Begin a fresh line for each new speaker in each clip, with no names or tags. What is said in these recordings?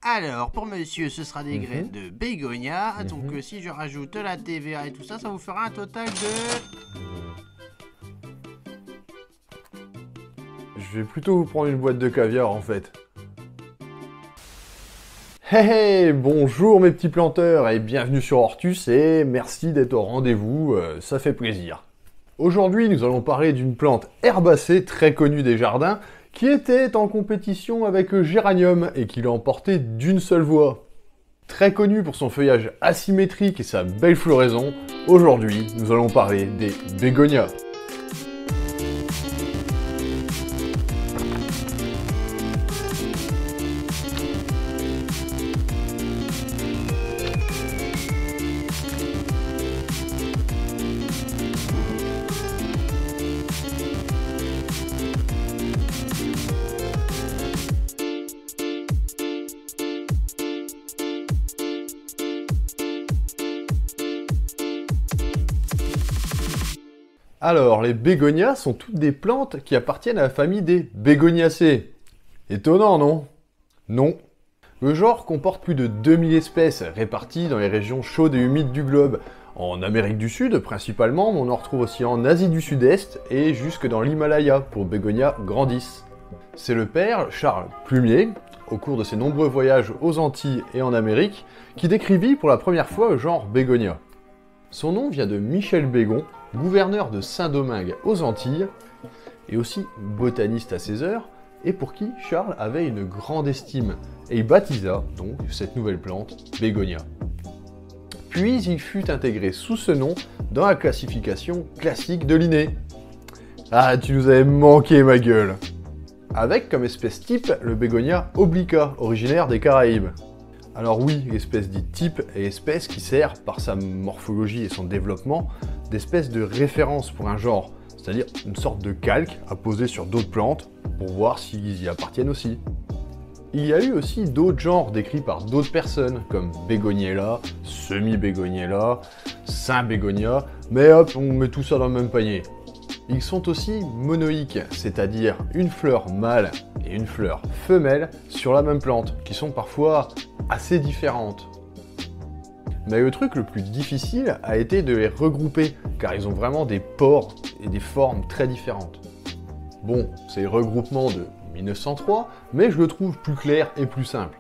Alors, pour monsieur, ce sera des graines
Mhm.
de bégonia.
Mhm.
Donc, si je rajoute la TVA et tout ça, ça vous fera un total de...
Je vais plutôt vous prendre une boîte de caviar en fait. Hey, hey, bonjour mes petits planteurs et bienvenue sur Hortus et merci d'être au rendez-vous, ça fait plaisir. Aujourd'hui nous allons parler d'une plante herbacée très connue des jardins qui était en compétition avec Géranium et qui l'a emporté d'une seule voix. Très connue pour son feuillage asymétrique et sa belle floraison, aujourd'hui nous allons parler des bégonias. Alors, les bégonias sont toutes des plantes qui appartiennent à la famille des Bégoniacées. Étonnant, non? Non. Le genre comporte plus de 2000 espèces réparties dans les régions chaudes et humides du globe. En Amérique du Sud principalement, mais on en retrouve aussi en Asie du Sud-Est et jusque dans l'Himalaya pour Bégonia grandis. C'est le père, Charles Plumier, au cours de ses nombreux voyages aux Antilles et en Amérique, qui décrivit pour la première fois le genre Bégonia. Son nom vient de Michel Bégon, gouverneur de Saint-Domingue aux Antilles, et aussi botaniste à ses heures, et pour qui Charles avait une grande estime, et il baptisa donc cette nouvelle plante Bégonia. Puis il fut intégré sous ce nom dans la classification classique de Linné. Ah, tu nous avais manqué ma gueule! Avec comme espèce type le Bégonia obliqua, originaire des Caraïbes. Alors oui, l'espèce dite type est l'espèce qui sert, par sa morphologie et son développement, d'espèce de référence pour un genre, c'est-à-dire une sorte de calque à poser sur d'autres plantes pour voir s'ils y appartiennent aussi. Il y a eu aussi d'autres genres décrits par d'autres personnes, comme Begoniella, Semi-Begoniella, Saint-Begonia, mais hop, on met tout ça dans le même panier. Ils sont aussi monoïques, c'est-à-dire une fleur mâle et une fleur femelle sur la même plante, qui sont parfois assez différentes. Mais le truc le plus difficile a été de les regrouper, car ils ont vraiment des pores et des formes très différentes. Bon, c'est le regroupement de 1903, mais je le trouve plus clair et plus simple.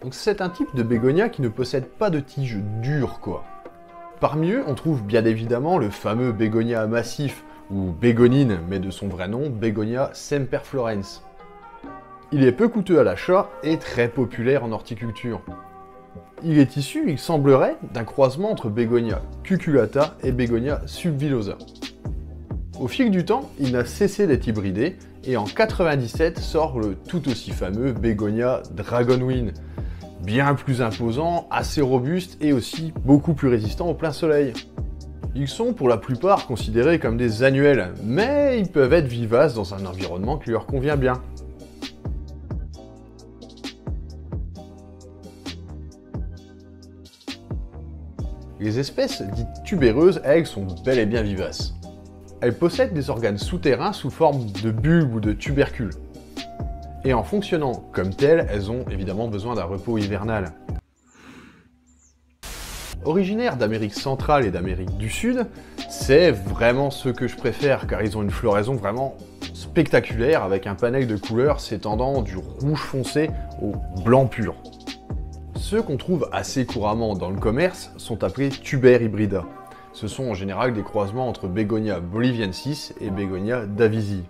Donc c'est un type de bégonia qui ne possède pas de tiges dures, quoi. Parmi eux, on trouve bien évidemment le fameux bégonia massif, ou bégonine, mais de son vrai nom, Bégonia semperflorens. Il est peu coûteux à l'achat et très populaire en horticulture. Il est issu, il semblerait, d'un croisement entre Bégonia cucullata et Bégonia subvillosa. Au fil du temps, il n'a cessé d'être hybridé, et en 97 sort le tout aussi fameux Bégonia dragonwing, bien plus imposant, assez robuste et aussi beaucoup plus résistant au plein soleil. Ils sont pour la plupart considérés comme des annuels, mais ils peuvent être vivaces dans un environnement qui leur convient bien. Les espèces dites tubéreuses, elles, sont bel et bien vivaces. Elles possèdent des organes souterrains sous forme de bulbes ou de tubercules. Et en fonctionnant comme telles, elles ont évidemment besoin d'un repos hivernal. Originaires d'Amérique centrale et d'Amérique du Sud, c'est vraiment ceux que je préfère car ils ont une floraison vraiment spectaculaire avec un panel de couleurs s'étendant du rouge foncé au blanc pur. Ceux qu'on trouve assez couramment dans le commerce sont appelés tuber hybrida. Ce sont en général des croisements entre Bégonia boliviensis et Bégonia davisi.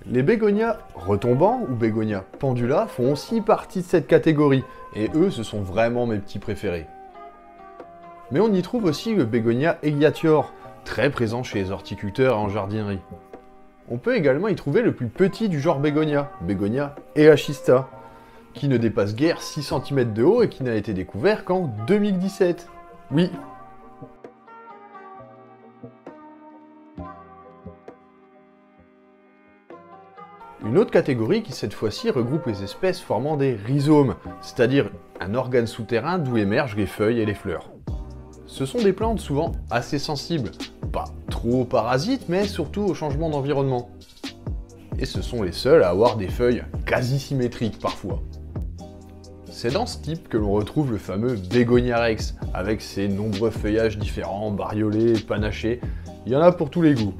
Les bégonias retombants ou bégonia pendula font aussi partie de cette catégorie, et eux ce sont vraiment mes petits préférés. Mais on y trouve aussi le bégonia eliatior, très présent chez les horticulteurs et en jardinerie. On peut également y trouver le plus petit du genre bégonia, Bégonia eachista, qui ne dépasse guère 6 cm de haut et qui n'a été découvert qu'en 2017. Oui. Une autre catégorie qui cette fois-ci regroupe les espèces formant des rhizomes, c'est-à-dire un organe souterrain d'où émergent les feuilles et les fleurs. Ce sont des plantes souvent assez sensibles, pas trop aux parasites, mais surtout au changement d'environnement. Et ce sont les seuls à avoir des feuilles quasi symétriques parfois. C'est dans ce type que l'on retrouve le fameux Bégonia rex, avec ses nombreux feuillages différents, bariolés, panachés, il y en a pour tous les goûts.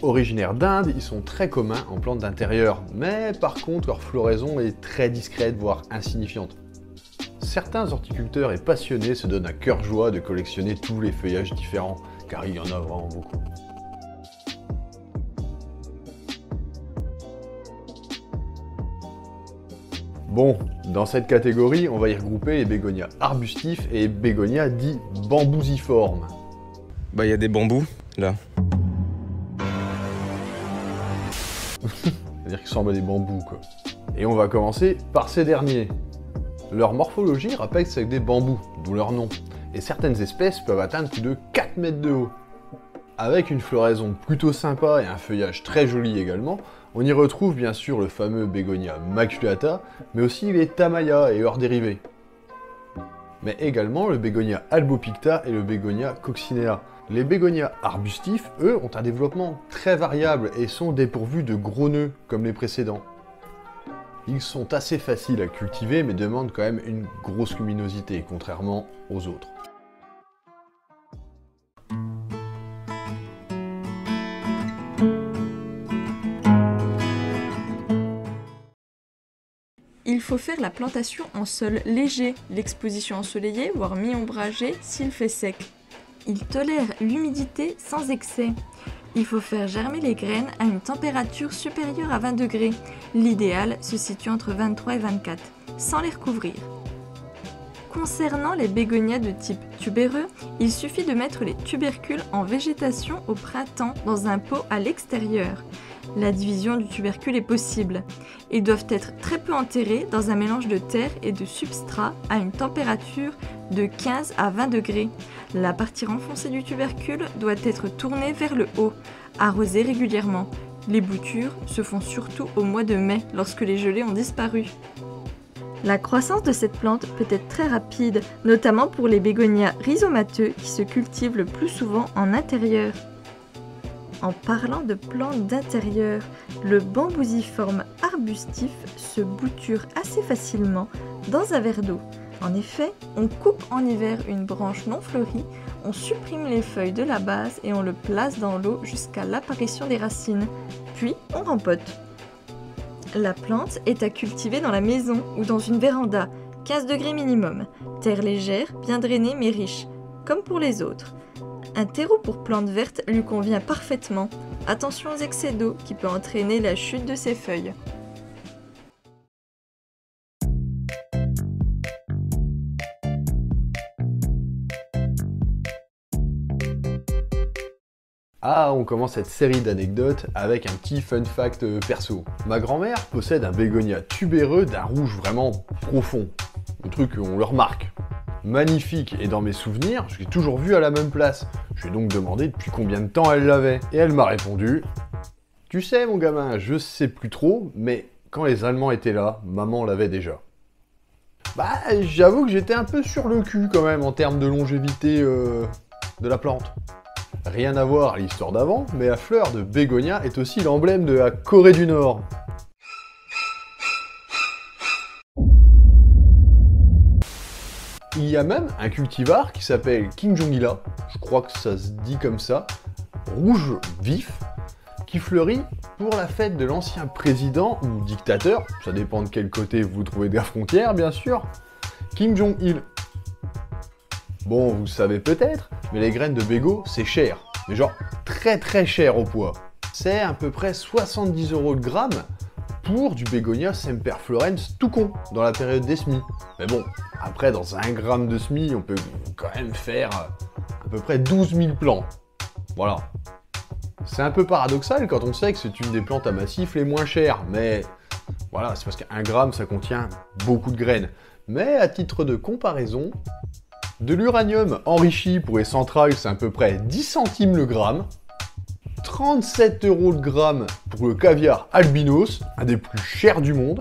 Originaires d'Inde, ils sont très communs en plantes d'intérieur, mais par contre leur floraison est très discrète, voire insignifiante. Certains horticulteurs et passionnés se donnent à cœur joie de collectionner tous les feuillages différents, car il y en a vraiment beaucoup. Bon, dans cette catégorie, on va y regrouper les bégonias arbustifs et les bégonias dits bambousiformes.
Bah, il y a des bambous, là.
C'est-à-dire qu'ils ressemblent à des bambous, quoi. Et on va commencer par ces derniers. Leur morphologie rappelle celle des bambous, d'où leur nom. Et certaines espèces peuvent atteindre plus de 4 mètres de haut. Avec une floraison plutôt sympa et un feuillage très joli également, on y retrouve bien sûr le fameux Bégonia maculata, mais aussi les Tamaya et leurs dérivés. Mais également le Bégonia albopicta et le Bégonia coccinea. Les bégonias arbustifs, eux, ont un développement très variable et sont dépourvus de gros nœuds comme les précédents. Ils sont assez faciles à cultiver mais demandent quand même une grosse luminosité, contrairement aux autres.
Il faut faire la plantation en sol léger, l'exposition ensoleillée, voire mi-ombragée s'il fait sec. Il tolère l'humidité sans excès. Il faut faire germer les graines à une température supérieure à 20 degrés. L'idéal se situe entre 23 et 24, sans les recouvrir. Concernant les bégonias de type tubéreux, il suffit de mettre les tubercules en végétation au printemps dans un pot à l'extérieur. La division du tubercule est possible. Ils doivent être très peu enterrés dans un mélange de terre et de substrat à une température de 15 à 20 degrés. La partie renfoncée du tubercule doit être tournée vers le haut, arrosée régulièrement. Les boutures se font surtout au mois de mai, lorsque les gelées ont disparu. La croissance de cette plante peut être très rapide, notamment pour les bégonias rhizomateux qui se cultivent le plus souvent en intérieur. En parlant de plantes d'intérieur, le bambousiforme arbustif se bouture assez facilement dans un verre d'eau. En effet, on coupe en hiver une branche non fleurie, on supprime les feuilles de la base et on le place dans l'eau jusqu'à l'apparition des racines, puis on rempote. La plante est à cultiver dans la maison ou dans une véranda, 15 degrés minimum, terre légère, bien drainée mais riche, comme pour les autres. Un terreau pour plantes vertes lui convient parfaitement. Attention aux excès d'eau qui peut entraîner la chute de ses feuilles.
Ah, on commence cette série d'anecdotes avec un petit fun fact perso. Ma grand-mère possède un bégonia tubéreux d'un rouge vraiment profond. Le truc, on le remarque. Magnifique, et dans mes souvenirs, je l'ai toujours vu à la même place. Je lui ai donc demandé depuis combien de temps elle l'avait. Et elle m'a répondu: tu sais mon gamin, je sais plus trop, mais quand les Allemands étaient là, maman l'avait déjà. Bah, j'avoue que j'étais un peu sur le cul quand même en termes de longévité de la plante. Rien à voir à l'histoire d'avant, mais la fleur de bégonia est aussi l'emblème de la Corée du Nord. Il y a même un cultivar qui s'appelle Kim Jong-ila, je crois que ça se dit comme ça, rouge vif, qui fleurit pour la fête de l'ancien président ou dictateur, ça dépend de quel côté vous vous trouvez de la frontière bien sûr, Kim Jong-il. Bon, vous le savez peut-être, mais les graines de bégo, c'est cher. Mais genre très très cher au poids. C'est à peu près 70 € le gramme pour du bégonia semperflorens tout con dans la période des semis. Mais bon, après dans 1 gramme de semis, on peut quand même faire à peu près 12 000 plants. Voilà. C'est un peu paradoxal quand on sait que c'est une des plantes à massif les moins chères, mais voilà, c'est parce qu'un gramme ça contient beaucoup de graines. Mais à titre de comparaison, de l'uranium enrichi pour les centrales, c'est à peu près 10 centimes le gramme. 37 € le gramme pour le caviar albinos, un des plus chers du monde.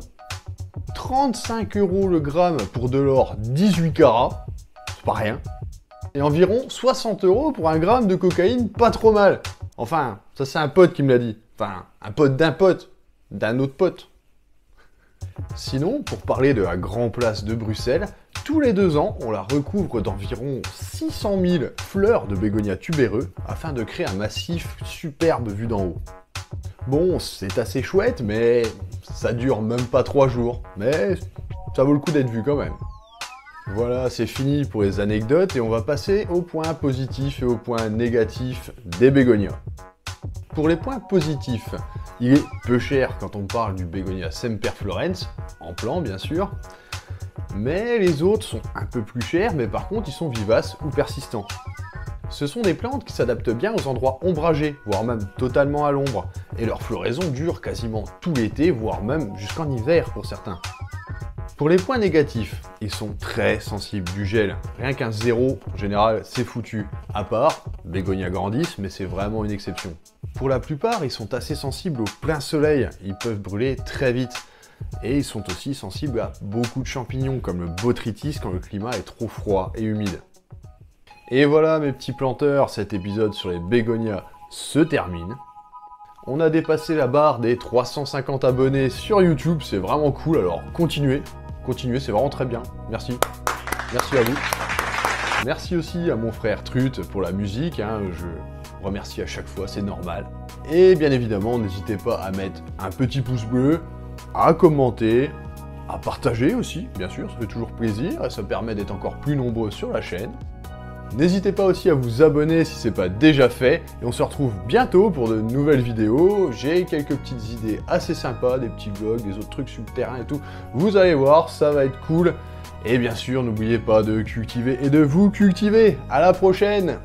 35 € le gramme pour de l'or 18 carats, c'est pas rien. Et environ 60 € pour un gramme de cocaïne, pas trop mal. Enfin, ça c'est un pote qui me l'a dit. Enfin, un pote d'un autre pote. Sinon, pour parler de la Grand Place de Bruxelles, tous les 2 ans, on la recouvre d'environ 600 000 fleurs de bégonia tubéreux afin de créer un massif superbe vu d'en haut. Bon, c'est assez chouette, mais ça dure même pas 3 jours. Mais ça vaut le coup d'être vu quand même. Voilà, c'est fini pour les anecdotes et on va passer aux points positifs et aux points négatifs des bégonias. Pour les points positifs, il est peu cher quand on parle du bégonia semperflorens, en plan bien sûr, mais les autres sont un peu plus chers, mais par contre ils sont vivaces ou persistants. Ce sont des plantes qui s'adaptent bien aux endroits ombragés, voire même totalement à l'ombre, et leur floraison dure quasiment tout l'été, voire même jusqu'en hiver pour certains. Pour les points négatifs, ils sont très sensibles du gel. Rien qu'un 0, en général, c'est foutu. À part, bégonia grandis, mais c'est vraiment une exception. Pour la plupart, ils sont assez sensibles au plein soleil. Ils peuvent brûler très vite. Et ils sont aussi sensibles à beaucoup de champignons, comme le botrytis quand le climat est trop froid et humide. Et voilà mes petits planteurs, cet épisode sur les bégonias se termine. On a dépassé la barre des 350 abonnés sur YouTube, c'est vraiment cool, alors continuez, c'est vraiment très bien, merci à vous. Merci aussi à mon frère Trut pour la musique, je remercie à chaque fois, c'est normal. Et bien évidemment, n'hésitez pas à mettre un petit pouce bleu, à commenter, à partager aussi, bien sûr, ça fait toujours plaisir et ça permet d'être encore plus nombreux sur la chaîne. N'hésitez pas aussi à vous abonner si ce n'est pas déjà fait, et on se retrouve bientôt pour de nouvelles vidéos. J'ai quelques petites idées assez sympas, des petits vlogs, des autres trucs sur le terrain et tout. Vous allez voir, ça va être cool. Et bien sûr, n'oubliez pas de cultiver et de vous cultiver. À la prochaine!